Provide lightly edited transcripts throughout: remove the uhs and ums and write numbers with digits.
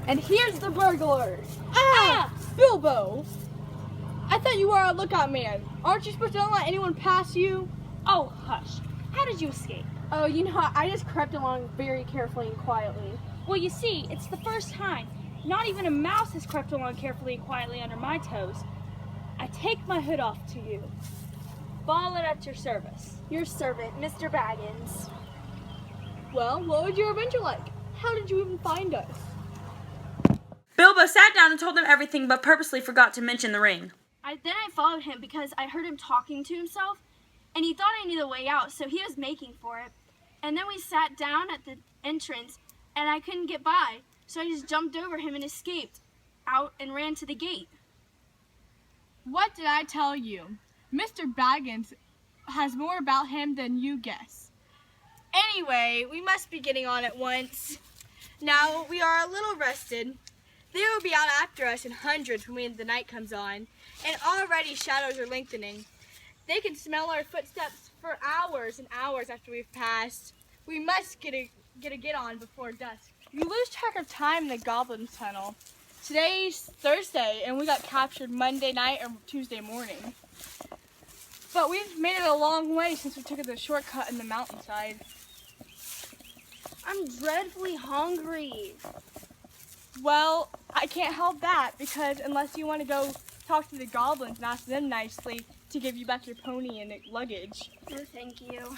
And here's the burglars. Ah! Bilbo! I thought you were a lookout man. Aren't you supposed to not let anyone pass you? Oh, hush. How did you escape? Oh, you know, I just crept along very carefully and quietly. Well, you see, it's the first time. Not even a mouse has crept along carefully and quietly under my toes. I take my hood off to you. Ballin' at your service. Your servant, Mr. Baggins. Well, what was your adventure like? How did you even find us? Bilbo sat down and told them everything, but purposely forgot to mention the ring. I followed him because I heard him talking to himself, and he thought I knew the way out, so he was making for it. And then we sat down at the entrance, and I couldn't get by, so I just jumped over him and escaped out and ran to the gate. What did I tell you? Mr. Baggins has more about him than you guess. Anyway, we must be getting on at once. Now we are a little rested. They will be out after us in hundreds when the night comes on, and already shadows are lengthening. They can smell our footsteps for hours and hours after we've passed. We must get on before dusk. You lose track of time in the Goblin Tunnel. Today's Thursday, and we got captured Monday night or Tuesday morning. But we've made it a long way since we took the shortcut in the mountainside. I'm dreadfully hungry. Well, I can't help that, because unless you want to go talk to the goblins and ask them nicely to give you back your pony and luggage. No, thank you.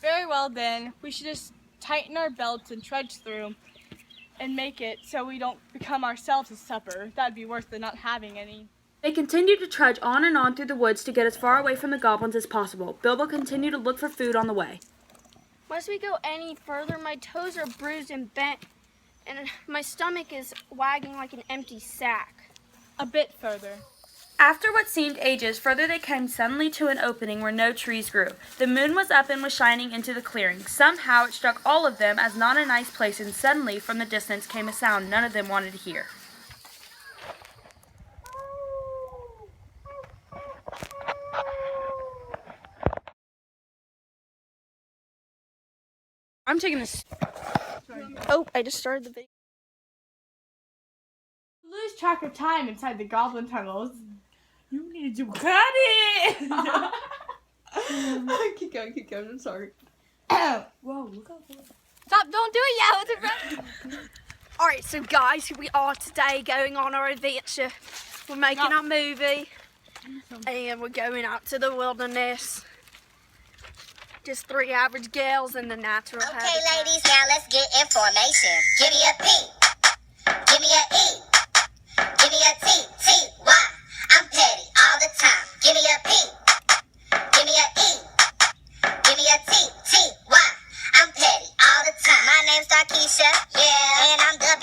Very well then, we should just tighten our belts and trudge through and make it so we don't become ourselves a supper. That'd be worse than not having any. They continued to trudge on and on through the woods to get as far away from the goblins as possible. Bilbo continued to look for food on the way. Must we go any further? My toes are bruised and bent, and my stomach is wagging like an empty sack. A bit further. After what seemed ages further, they came suddenly to an opening where no trees grew. The moon was up and was shining into the clearing. Somehow it struck all of them as not a nice place, and suddenly from the distance came a sound none of them wanted to hear. I'm taking this. Oh, I just started the video. Lose track of time inside the goblin tunnels. You need to cut it! Keep going, I'm sorry. Whoa, look out for it. Stop, don't do it yet. Alright, so guys, here we are today going on our adventure. We're making our movie. And we're going out to the wilderness. Just three average gals in the natural habitat. Okay, ladies, now let's get information. Give me a P. Give me a E. Give me a T. T-Y. I'm petty all the time. Give me a P. Give me a E. Give me a T. T-Y. I'm petty all the time. My name's Darkeisha. Yeah. And I'm the